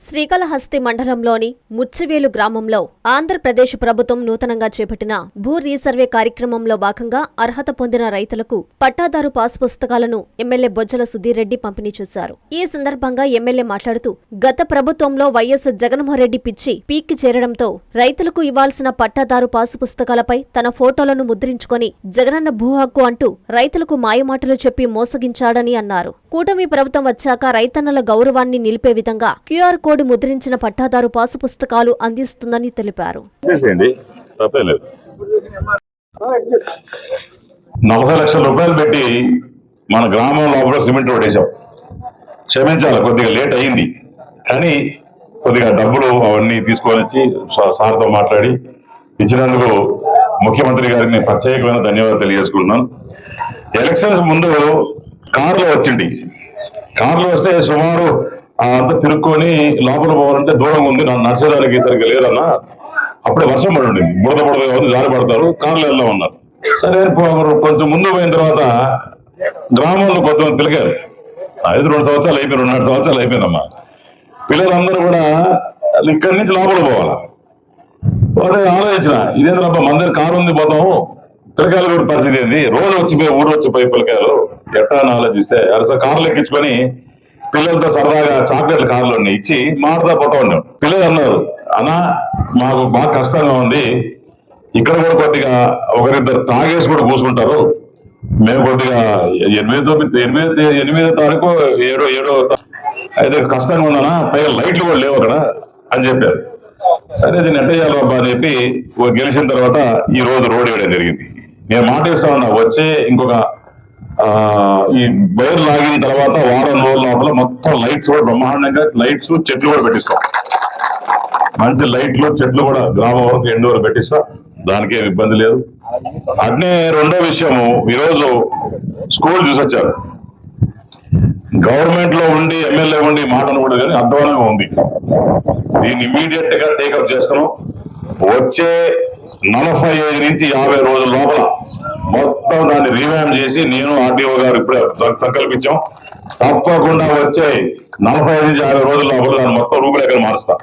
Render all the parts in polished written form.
శ్రీకాళహస్తి మండలంలోని ముచ్చివేలు గ్రామంలో ఆంధ్రప్రదేశ్ ప్రభుత్వం నూతనంగా చేపట్టిన భూ రీసర్వే కార్యక్రమంలో భాగంగా అర్హత పొందిన రైతులకు పట్టాదారు పాస్ పుస్తకాలను ఎమ్మెల్యే బొజ్జల సుధీర్రెడ్డి పంపిణీ చేశారు. ఈ సందర్భంగా ఎమ్మెల్యే మాట్లాడుతూ గత ప్రభుత్వంలో వైఎస్ జగన్మోహన్రెడ్డి పిచ్చి పీక్కి చేరడంతో రైతులకు ఇవ్వాల్సిన పట్టాదారు పాసు పుస్తకాలపై తన ఫోటోలను ముద్రించుకొని జగనన్న భూ హక్కు అంటూ రైతులకు మాయమాటలు చెప్పి మోసగించాడని అన్నారు. కూటమి ప్రభుత్వం వచ్చాక రైతన్నల గౌరవాన్ని నిలిపే విధంగా క్యూఆర్ కోడ్ ముద్రించిన పట్టాదారు పాసు పుస్తకాలు అందిస్తుందని తెలిపారు. 40 లక్షల రూపాయలు పెట్టి మన గ్రామం లోపల సిమెంట్ రోడ్ వేసాం. క్షమించాలి, కొద్దిగా లేట్ అయింది, కానీ కొద్దిగా డబ్బులు అవన్నీ తీసుకొని వచ్చి సార్తో మాట్లాడి ఇచ్చినందుకు ముఖ్యమంత్రి గారికి నేను ప్రత్యేకమైన ధన్యవాదాలు తెలియజేసుకుంటున్నాను. ఎలక్షన్స్ ముందు కారులో వచ్చింది. కారులో వస్తే సుమారు అంతా తిరుక్కొని లోపల పోవాలంటే దూరం ఉంది, నన్ను నడిచేదానికి సరిగ్గా లేదన్నా. అప్పుడే వర్షం పడి ఉండింది, బుడద ఉంది, జారి పడతారు, కార్లు వెళ్దాం ఉన్నారు. సరే కొంచెం ముందు పోయిన తర్వాత గ్రామంలో కొంతమంది పిలికారు. 2 సంవత్సరాలు అయిపోయి, 2.5 సంవత్సరాలు అయిపోయిందమ్మా. పిల్లలందరూ కూడా ఇక్కడి నుంచి లోపల పోవాలి. అదే ఆలోచించిన, ఇదేంటబ్బా మన దగ్గర కారు ఉంది, పోతాము, పిల్లకాయలు కూడా పరిస్థితి ఏంది, రోజు వచ్చిపోయి ఊరు వచ్చిపోయి పిల్లకాయలు ఎట్టా అని ఆలోచిస్తే కార్లు ఎక్కించుకొని పిల్లలతో సరదాగా చాక్లెట్ల కార్లు ఇచ్చి మాటతో పోతా ఉన్నాం. పిల్లలు అన్నారు, అన్నా మాకు బాగా కష్టంగా ఉంది, ఇక్కడ కూడా కొద్దిగా ఒకరిద్దరు తాగేసి కూడా కూర్చుంటారు, మేము కొద్దిగా 8వ తారీఖు 7వ అయితే కష్టంగా ఉందన్నా, పైగా లైట్లు కూడా లేవు అక్కడ అని చెప్పారు. సరే దీన్ని ఎట్ట చేయాలి బాబా అని చెప్పి గెలిచిన తర్వాత ఈ రోజు రోడ్ వేయడం జరిగింది. నేను మాట ఇస్తా ఉన్నా, వచ్చే ఇంకొక ఈ వైర్ లాగిన తర్వాత వారం రోజుల లోపల మొత్తం లైట్స్ కూడా బ్రహ్మాండంగా లైట్స్ చెట్లు కూడా పెట్టిస్తాం. మంచి లైట్లు చెట్లు కూడా గ్రామం వరకు ఎండు వరకు పెట్టిస్తాం, దానికేం ఇబ్బంది లేదు. అట్నే రెండో విషయము, ఈరోజు స్కూల్ చూసొచ్చారు. గవర్నమెంట్ లో ఉండి ఎమ్మెల్యే ఉండి మాట కూడా కానీ అధ్వానంగా ఉంది. దీన్ని ఇమీడియట్ గా టేకప్ చేస్తాం. వచ్చే 45 నుంచి 50 రోజుల లోపల మొత్తం దాన్ని రీవ్యామ్ చేసి నేను ఆర్డీఓ గారు ఇప్పుడే సంకల్పించాం. తప్పకుండా వచ్చే 45 నుంచి 50 రోజుల లోపల దాన్ని మొత్తం రూపురేఖలు మారుస్తాం.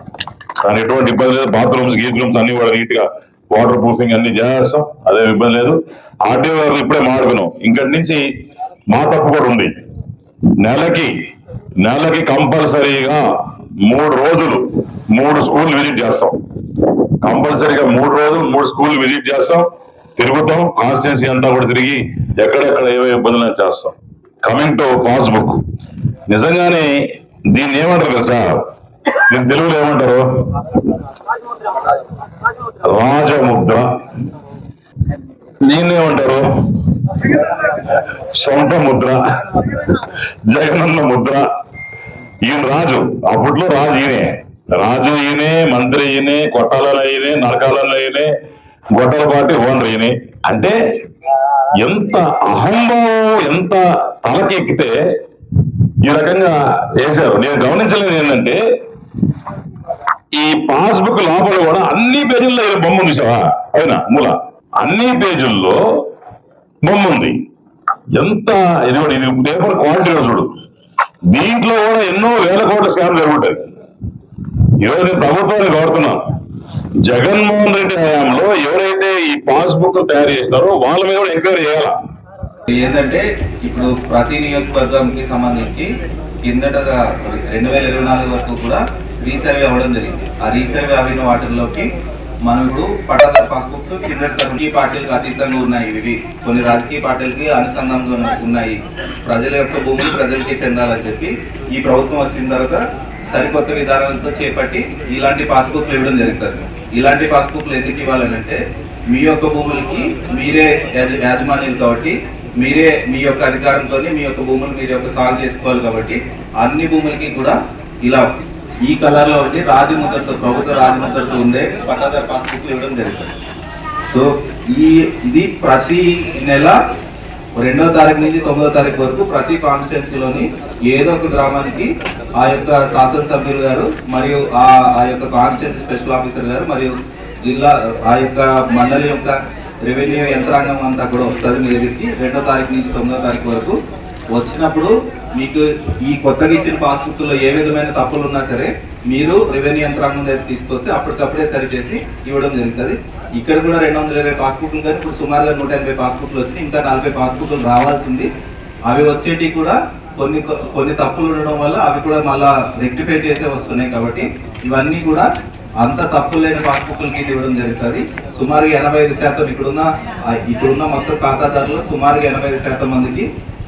దాని ఎటువంటి ఇబ్బంది లేదు. బాత్రూమ్స్ గీత్రూమ్స్ అన్ని కూడా నీట్ గా వాటర్ ప్రూఫింగ్ అన్ని చేస్తాం, అదేం ఇబ్బంది లేదు. ఆర్డీఓ గారు ఇప్పుడే మాడుకున్నాం. ఇంకటి నుంచి మా తప్పు కూడా ఉంది. నెలకి కంపల్సరీగా 3 రోజులు 3 స్కూల్ విజిట్ చేస్తాం. కంపల్సరీగా 3 రోజులు 3 స్కూల్ విజిట్ చేస్తాం, తిరుగుతాం. కాన్స్టిట్యున్సీ అంతా కూడా తిరిగి ఎక్కడెక్కడ ఏవే ఇబ్బందులు చేస్తాం. కమింగ్ టు పాస్బుక్, నిజంగానే దీన్ని ఏమంటారు తెలుసా? దీని తెలుగులో ఏమంటారు? రాజముద్ర. దీన్నేమంటారు? సొంత ముద్ర, జగనన్న ముద్ర. ఈయన రాజు, అప్పట్లో రాజు ఈయనే, రాజు ఈయనే, మంత్రి ఈయనే, కొట్టాలని ఈయనే, నరకాలని ఈయనే, గొడ్డల పార్టీ ఓనర్ ఈయనే. అంటే ఎంత అహంభావం, ఎంత తలకెక్కితే ఈ రకంగా వేశారు. నేను గమనించలేదు ఏంటంటే, ఈ పాస్బుక్ లోపల కూడా అన్ని పేజీల్లో బొమ్మ ఉంది సార్, అయినా మూల అన్ని పేజీల్లో బొమ్మ ఉంది. ఎంత ఇది పేపర్ క్వాలిటీ చూడు. దీంట్లో కూడా ఎన్నో వేల కోట్ల స్కామ్ జరుగుతాయి. ఈరోజు నేను ప్రభుత్వాన్ని కోరుతున్నాను, జగన్మోహన్ రెడ్డి హయాంలో ఎవరైతే ఈ పాస్బుక్ తయారు చేస్తారో వాళ్ళ మీద కూడా ఎంక్వైరీ చేయాలి. ఏంటంటే ఇప్పుడు ప్రతి నియోజకవర్గానికి సంబంధించి కిందట 2024 వరకు కూడా రీసర్వే అవ్వడం జరిగింది. ఆ రీసర్వే అయిన వాటిల్లోకి మనం ఇప్పుడు పట్టాదారు పాస్బుక్స్ కిందట రాజకీయ పార్టీలకు అతీతంగా ఉన్నాయి. ఇవి కొన్ని రాజకీయ పార్టీలకి అనుసంధానంగా ఉన్నాయి. ప్రజల యొక్క భూములు ప్రజలకి చెందాలని చెప్పి ఈ ప్రభుత్వం వచ్చిన తర్వాత సరికొత్త విధానాలతో చేపట్టి ఇలాంటి పాస్బుక్లు ఇవ్వడం జరుగుతుంది. ఇలాంటి పాస్బుక్లు ఎందుకు ఇవ్వాలనంటే, మీ యొక్క భూములకి మీరే యాజమాన్యులు కాబట్టి మీరే మీ యొక్క అధికారంతో మీ యొక్క భూములు మీరు యొక్క సాగు చేసుకోవాలి. కాబట్టి అన్ని భూములకి కూడా ఇలా ఈ కలర్లో ఉండి రాజముద్రతో, ప్రభుత్వ రాజముద్రతో ఉండే పట్టాదారు పాస్బుక్లు ఇవ్వడం జరుగుతుంది. సో ఇది ప్రతి నెల 2వ తారీఖు నుంచి 9వ తారీఖు వరకు ప్రతి కాన్స్టిట్యున్సీలోని ఏదో ఒక గ్రామానికి ఆ యొక్క శాసనసభ్యులు గారు మరియు ఆ యొక్క కాన్స్టిట్యున్సీ స్పెషల్ ఆఫీసర్ గారు మరియు జిల్లా ఆ యొక్క మండలి యొక్క రెవెన్యూ యంత్రాంగం అంతా కూడా వస్తుంది మీ దగ్గరికి. 2వ తారీఖు నుంచి 9వ తారీఖు వరకు వచ్చినప్పుడు మీకు ఈ కొత్తగా ఇచ్చిన పాస్బుక్లో ఏ విధమైన తప్పులు ఉన్నా సరే మీరు రెవెన్యూ యంత్రాంగం దగ్గర తీసుకొస్తే అప్పటికప్పుడే సరిచేసి ఇవ్వడం జరుగుతుంది. ఇక్కడ కూడా 220 పాస్బుక్లు కానీ ఇప్పుడు సుమారుగా 180 పాస్బుక్లు వచ్చి ఇంకా 40 పాస్బుక్లు రావాల్సింది. అవి వచ్చేటివి కూడా కొన్ని తప్పులు ఉండడం వల్ల అవి కూడా మళ్ళా రెక్టిఫై చేసే వస్తున్నాయి. కాబట్టి ఇవన్నీ కూడా అంత తప్పులు లేని పాస్బుక్లకి ఇవ్వడం జరుగుతుంది. సుమారుగా 85% ఇప్పుడున్న మొత్తం ఖాతాదారులు సుమారుగా 85% మందికి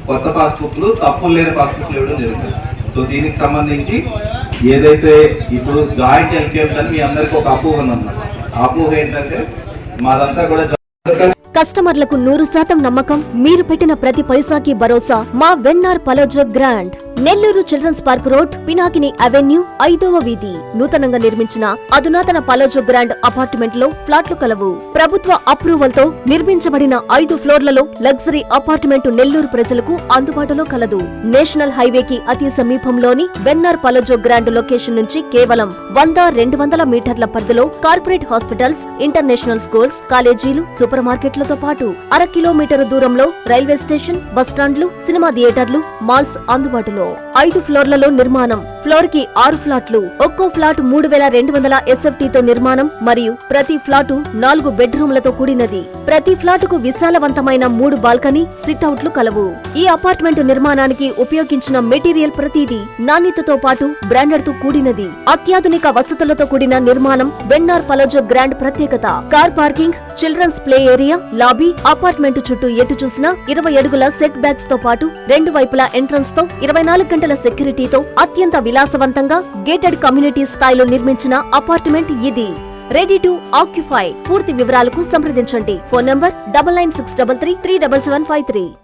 కొత్త పాస్బుక్లు తప్పులు లేని పాస్బుక్లు ఇవ్వడం జరుగుతుంది. సో దీనికి సంబంధించి ఏదైతే ఇప్పుడు జాయింట్ ఎల్కేఎం అని మీ అందరికీ ఒక అపోహ ఉందన్నమాట. అపోహ ఏంటంటే మాదంతా కూడా కస్టమర్లకు 100% నమ్మకం, మీరు పెట్టిన ప్రతి పైసాకి భరోసా. మా వెన్నార్ Palazzo grand, Nellore children's park road, Pinakini avenue, 5వ వీధి. నూతనంగా నిర్మించిన అధునాతన పలోజో గ్రాండ్ అపార్ట్మెంట్ లో ఫ్లాట్లు కలవు. ప్రభుత్వ అప్రూవల్ తో నిర్మించబడిన 5 ఫ్లోర్లలో లగ్జరీ అపార్ట్మెంట్ నెల్లూరు ప్రజలకు అందుబాటులో కలదు. నేషనల్ హైవేకి అతి సమీపంలోని వెన్నార్ పలోజో గ్రాండ్ లొకేషన్ నుంచి కేవలం 100-200 మీటర్ల పరిధిలో కార్పొరేట్ హాస్పిటల్స్, ఇంటర్నేషనల్ స్కూల్స్, కాలేజీలు, సూపర్ మార్కెట్లతో పాటు 1/2 కిలోమీటర్ దూరంలో రైల్వే స్టేషన్, బస్టాండ్లు, సినిమా థియేటర్లు, మాల్స్ అందుబాటులో. 5 ఫ్లోర్లలో నిర్మాణం. ఫ్లోర్ కి 6 ఫ్లాట్లు. ఒక్కో ఫ్లాట్ 3200 SFT తో నిర్మాణం మరియు ప్రతి ఫ్లాటు 4 బెడ్రూమ్లతో కూడినది. ప్రతి ఫ్లాటుకు విశాలవంతమైన 3 బాల్కనీ, సిట్అవుట్లు కలవు. ఈ అపార్ట్మెంట్ నిర్మాణానికి ఉపయోగించిన మెటీరియల్ ప్రతిదీ నాణ్యతతో పాటు బ్రాండెడ్ తో కూడినది. అత్యాధునిక వసతులతో కూడిన నిర్మాణం వెన్నార్ పలోజో గ్రాండ్ ప్రత్యేకత. Car parking, children's play area, lobby, apartment చుట్టూ ఎటు చూసినా 20 అడుగుల సెట్ బ్యాక్స్ తో పాటు 2 వైపులా ఎంట్రన్స్ తో 24 గంటల సెక్యూరిటీతో అత్యంత విలాసవంతంగా గేటెడ్ కమ్యూనిటీ స్థాయిలో నిర్మించిన అపార్ట్మెంట్ ఇది. Ready to occupy. పూర్తి వివరాలకు సంప్రదించండి. Phone number 9963337753.